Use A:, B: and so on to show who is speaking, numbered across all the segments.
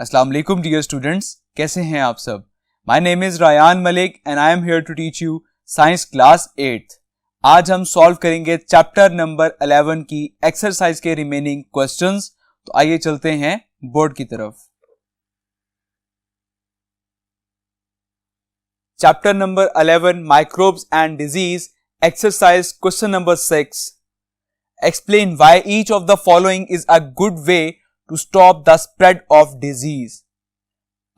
A: अस्सलाम वालेकुम dear students, कैसे हैं आप सब। My name is Rayan Malik and I am here to teach you science class 8th। आज हम सॉल्व करेंगे चैप्टर नंबर 11 की एक्सरसाइज के रिमेनिंग क्वेश्चंस। तो आइए चलते हैं बोर्ड की तरफ। Chapter number 11 microbes and disease, exercise question number 6। Explain why each of the following is a good way to stop the spread of disease।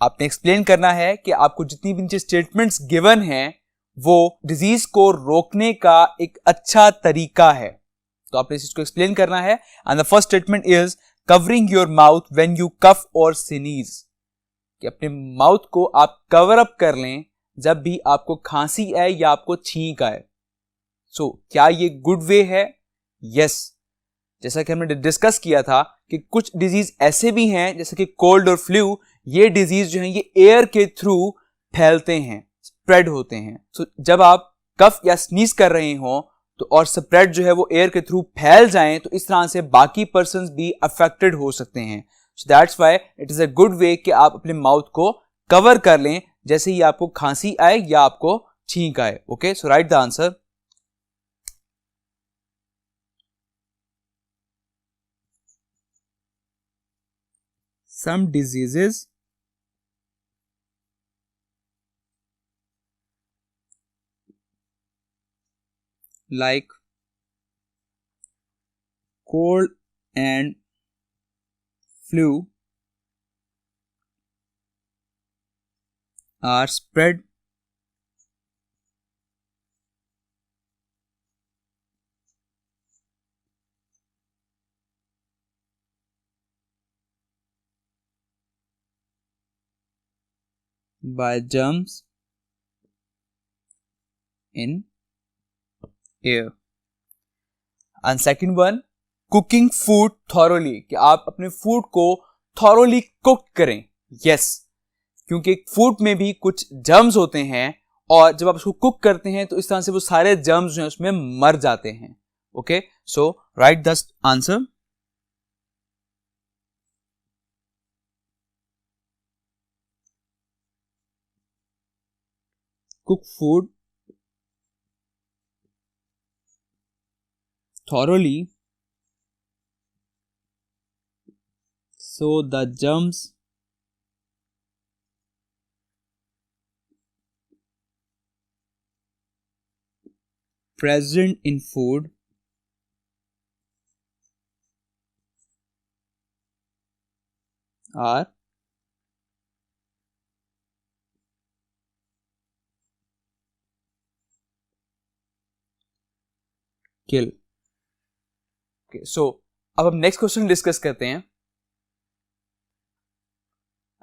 A: आपने एक्सप्लेन करना है कि आपको जितनी भी नीचे स्टेटमेंट्स गिवन हैं वो डिजीज को रोकने का एक अच्छा तरीका है। तो आपने इस चीज को एक्सप्लेन करना है। And the first statement is covering your mouth when you cough और स्नीज, कि अपने माउथ को आप कवर अप कर लें जब भी आपको खांसी आए या आपको छींक आए। सो क्या ये गुड वे है? यस। जैसा कि हमने डिस्कस किया था कि कुछ डिजीज ऐसे भी हैं जैसे कि कोल्ड और फ्लू, ये डिजीज जो है ये एयर के थ्रू फैलते हैं, स्प्रेड होते हैं। सो जब आप कफ या स्नीज कर रहे हो तो और स्प्रेड जो है वो एयर के थ्रू फैल जाएं तो इस तरह से बाकी पर्सन्स भी अफेक्टेड हो सकते हैं। So that's why it is a good way कि आप अपने माउथ को कवर कर लें जैसे ही आपको खांसी आए या आपको छींक आए। Okay, so write the answer. Some diseases like cold and flu are spread by germs in air। And second one, cooking food thoroughly, कि आप अपने फूड को thoroughly कुक करें। yes, क्योंकि फूड में भी कुछ जर्म्स होते हैं और जब आप उसको कुक करते हैं तो इस तरह से वो सारे जर्म्स जो हैं उसमें मर जाते हैं। Okay, so write the answer. Cook food thoroughly so the germs present in food are killed। Okay, so अब हम नेक्स्ट क्वेश्चन डिस्कस करते हैं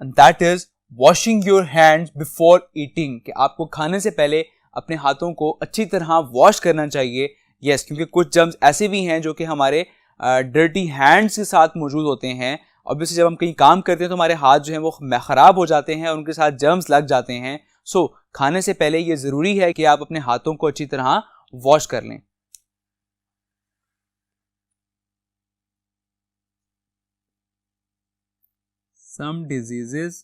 A: and that is washing your hands before eating, कि आपको खाने से पहले अपने हाथों को अच्छी तरह वॉश करना चाहिए। यस, क्योंकि कुछ जर्म्स ऐसे भी हैं जो कि हमारे डर्टी हैंड्स के साथ मौजूद होते हैं। ऑब्वियसली जब हम कहीं काम करते हैं तो हमारे हाथ जो हैं वो खराब हो जाते हैं और उनके साथ जर्म्स लग जाते हैं। सो खाने से पहले ये जरूरी है कि आप अपने हाथों को अच्छी तरह वॉश कर लें। Some diseases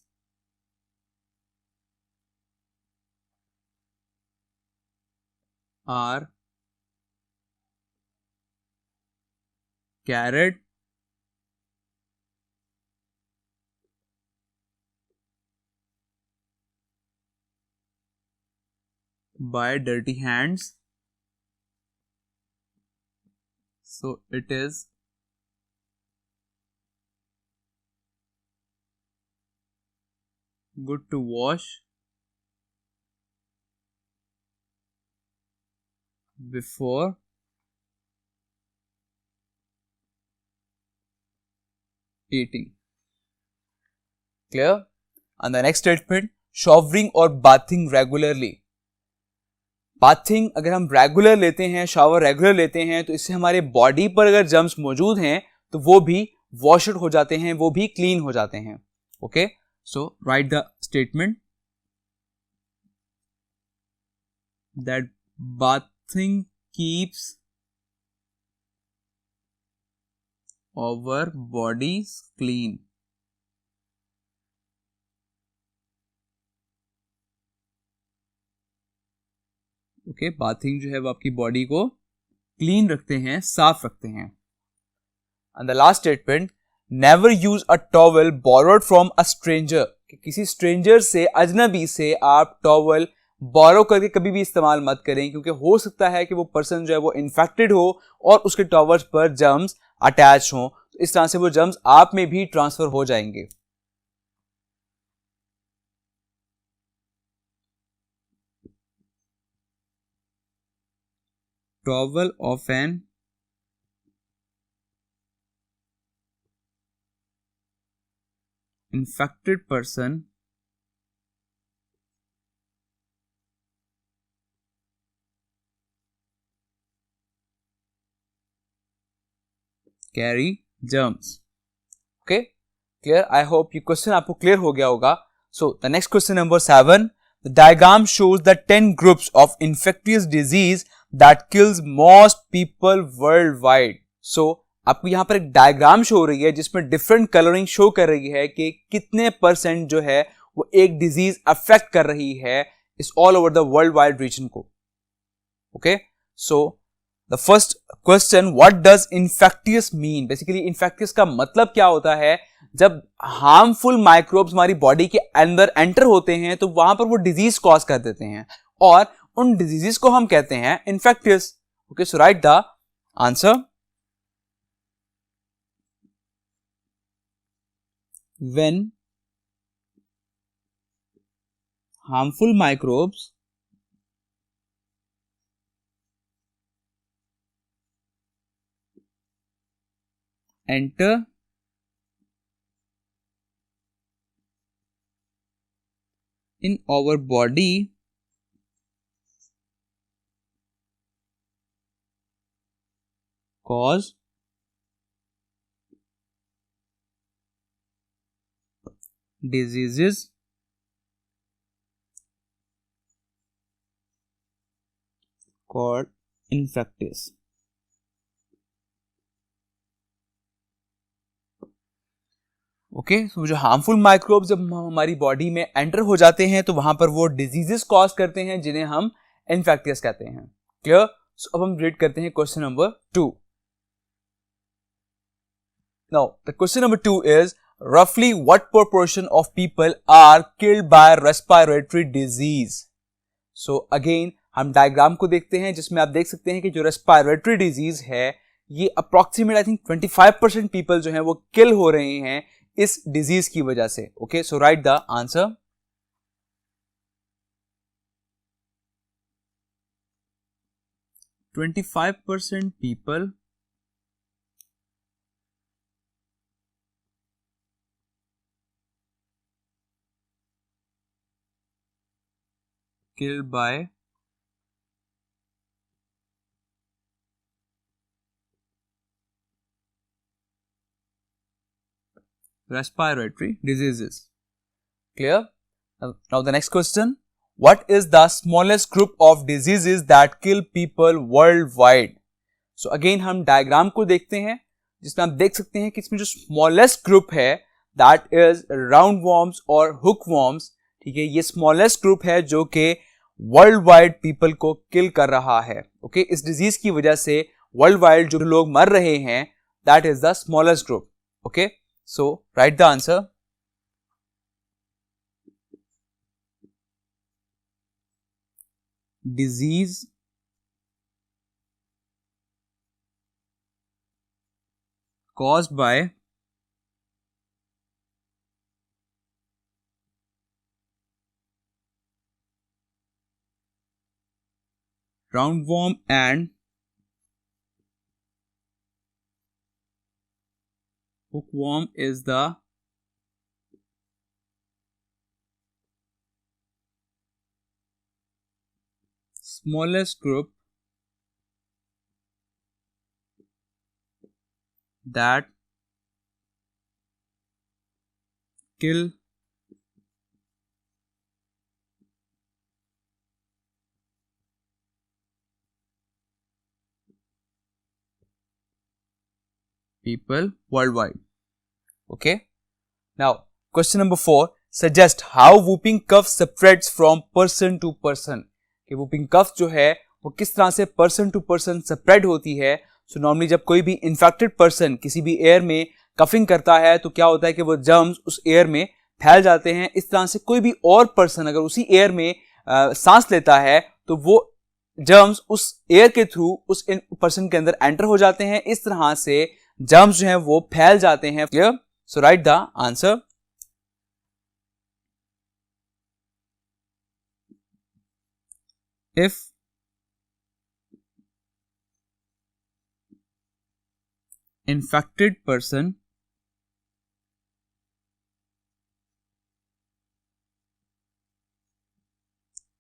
A: are carried by dirty hands, so it is good to wash before eating। Clear? And the next statement, showering or bathing regularly। Bathing अगर हम रेगुलर लेते हैं, शावर रेगुलर लेते हैं तो इससे हमारे बॉडी पर अगर जर्म्स मौजूद हैं तो वो भी वॉशड हो जाते हैं, वो भी क्लीन हो जाते हैं। Okay, so write the statement that bathing keeps our bodies clean। Okay, bathing जो है वो आपकी बॉडी को क्लीन रखते हैं, साफ रखते हैं। And the last statement, never use a towel borrowed from a stranger, किसी स्ट्रेंजर से, अजनबी से आप टॉवल बोरो करके कभी भी इस्तेमाल मत करें, क्योंकि हो सकता है कि वो पर्सन जो है वो इन्फेक्टेड हो और उसके टॉवल्स पर जर्म्स अटैच हो, तो इस तरह से वो जर्म्स आप में भी ट्रांसफर हो जाएंगे। Towel of an infected person carry germs. Okay, clear? I hope ये क्वेश्चन आपको क्लियर हो गया होगा। So the next question number 7, the diagram shows the 10 groups of infectious disease that kills most people worldwide. So आपको यहाँ पर एक diagram show हो रही है जिसमें डिफरेंट कलरिंग शो कर रही है कि कितने परसेंट जो है वो एक डिजीज अफेक्ट कर रही है इस all over the world wide region को। Okay, so the first question, what does infectious mean? Basically infectious का मतलब क्या होता है? जब हार्मफुल माइक्रोब्स हमारी बॉडी के अंदर एंटर होते हैं तो वहां पर वो डिजीज कॉज कर देते हैं और उन डिजीजेस को हम कहते हैं infectious. Okay, so write the answer. When harmful microbes enter in our body, cause diseases called infectious। Okay, so जो हार्मफुल माइक्रोब्स जब हमारी बॉडी में एंटर हो जाते हैं तो वहां पर वो डिजीजेस कॉज करते हैं जिन्हें हम इन्फेक्टियस कहते हैं। क्लियर? सो अब हम रीड करते हैं question number 2। Now the question number 2 is, roughly what proportion of people are killed by respiratory disease? So again हम डायग्राम को देखते हैं जिसमें आप देख सकते हैं कि जो रेस्पिरेटरी डिजीज है ये अप्रोक्सीमेट आई थिंक 25% पीपल जो हैं वो किल हो रहे हैं इस डिजीज की वजह से। Okay, so write the answer. %25 people killed by respiratory diseases। Clear? Now the next question, what is the smallest group of diseases that kill people worldwide? So again हम डायग्राम को देखते हैं जिसमें आप देख सकते हैं कि इसमें जो स्मॉलेस्ट ग्रुप है दैट इज राउंड वॉर्म्स और हुक वॉर्म्स। ठीक है, ये स्मॉलेस्ट ग्रुप है जो कि वर्ल्ड वाइड पीपल को किल कर रहा है। ओके, इस डिजीज की वजह से वर्ल्ड वाइड जो लोग मर रहे हैं that is the smallest group. Okay, so write the answer. disease caused by roundworm and hookworm is the smallest group that kill people worldwide। Okay, now question number 4, suggest how whooping cough spreads from person to person। कि whooping cough जो है वो किस तरह से person to person spread होती है। So normally जब कोई भी इन्फेक्टेड पर्सन किसी भी एयर में कफिंग करता है तो क्या होता है कि वो जर्म्स उस एयर में फैल जाते हैं। इस तरह से कोई भी और पर्सन अगर उसी एयर में सांस लेता है तो वो जर्म्स उस एयर के थ्रू उस पर्सन के अंदर एंटर हो जाते हैं। इस तरह से जर्म्स जो हैं वो फैल जाते हैं। Clear? So write the answer. If infected person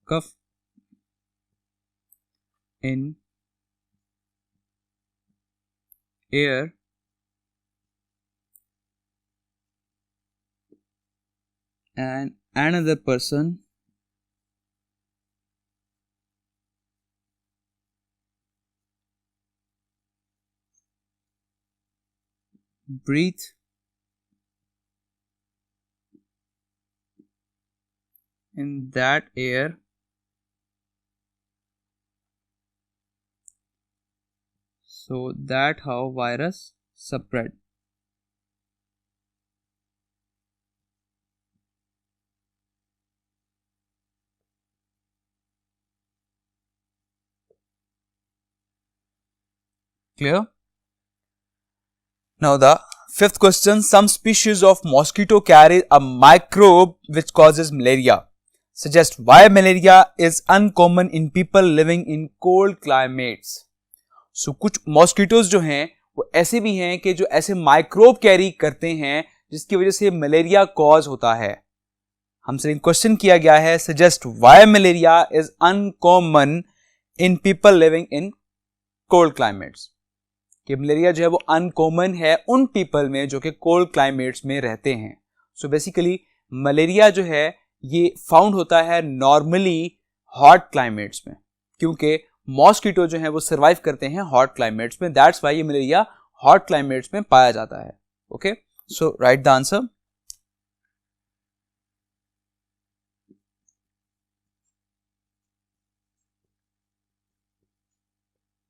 A: cough in air and another person breathe in that air, so that how virus spread. Clear? Now the fifth question, some species of mosquito carry a microbe which causes malaria. Suggest why malaria is uncommon in people living in cold climates. So कुछ mosquitoes जो हैं वो ऐसे भी हैं कि जो ऐसे माइक्रोब कैरी करते हैं जिसकी वजह से मलेरिया कॉज होता है। हमसे क्वेश्चन किया गया है, suggest why malaria is uncommon in people living in cold climates, कि मलेरिया जो है वो अनकॉमन है उन पीपल में जो कि कोल्ड क्लाइमेट्स में रहते हैं। सो बेसिकली मलेरिया जो है ये फाउंड होता है नॉर्मली हॉट क्लाइमेट्स में, क्योंकि मॉस्किटो जो है वो सर्वाइव करते हैं हॉट क्लाइमेट्स में। दैट्स वाई ये मलेरिया हॉट क्लाइमेट्स में पाया जाता है। Okay, so write the answer.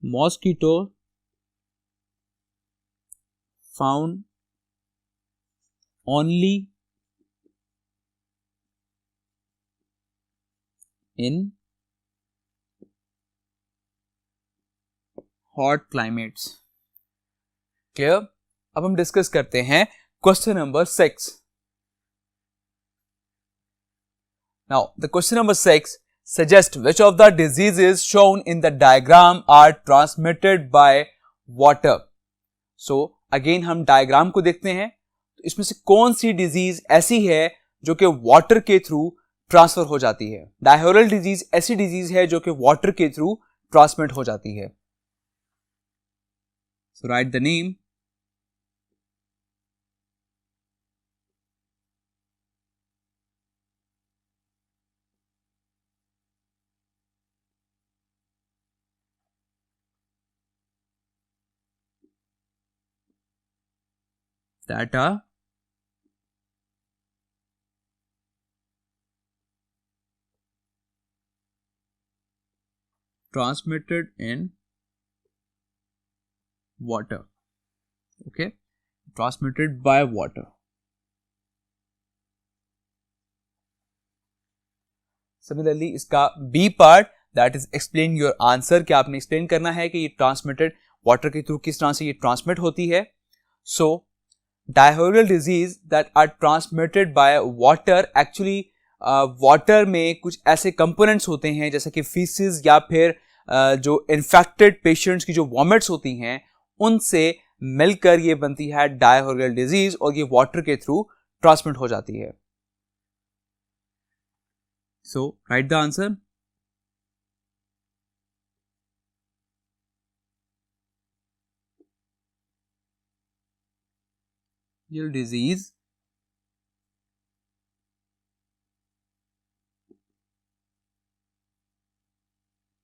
A: Mosquito found only in hot climates. Clear? अब हम डिस्कस करते हैं question number 6. Now the question number 6, suggest which of the diseases shown in the diagram are transmitted by water. So again हम diagram को देखते हैं, तो इसमें से कौन सी डिजीज ऐसी है जो कि वाटर के थ्रू ट्रांसफर हो जाती है। डायरियल डिजीज ऐसी डिजीज है जो कि वाटर के थ्रू ट्रांसमिट हो जाती है। So write the name. that are transmitted in water. Okay, transmitted by water. Similarly इसका B part, that is explain your answer, कि आपने एक्सप्लेन करना है कि ये ट्रांसमिटेड वाटर के थ्रू किस तरह से ये ट्रांसमिट होती है। So diarrhoeal disease that are transmitted by water, actually water में कुछ ऐसे कंपोनेंट्स होते हैं जैसे कि फीसिस या फिर जो इन्फेक्टेड पेशेंट्स की जो वॉमिट्स होती हैं उनसे मिलकर ये बनती है डायरियल डिजीज, और ये वाटर के थ्रू ट्रांसमिट हो जाती है। So write the answer. disease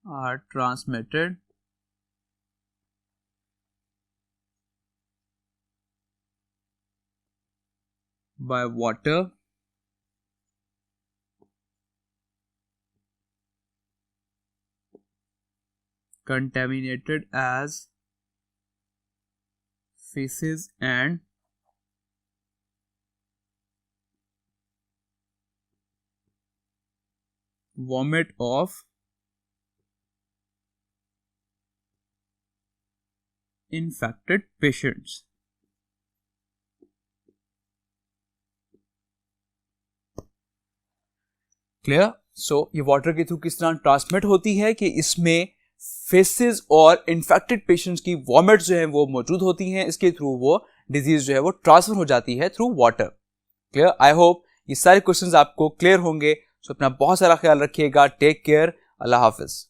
A: are transmitted by water contaminated as feces and vomit of infected patients. Clear? So ये वाटर के थ्रू किस तरह ट्रांसमिट होती है कि इसमें फेसेस और इन्फेक्टेड पेशेंट्स की वॉमिट जो है वो मौजूद होती हैं, इसके थ्रू वो डिजीज जो है वो ट्रांसफर हो जाती है through water. Clear? I hope ये सारे क्वेश्चंस आपको क्लियर होंगे. सो अपना बहुत सारा ख्याल रखिएगा. Take care. अल्लाह हाफिज.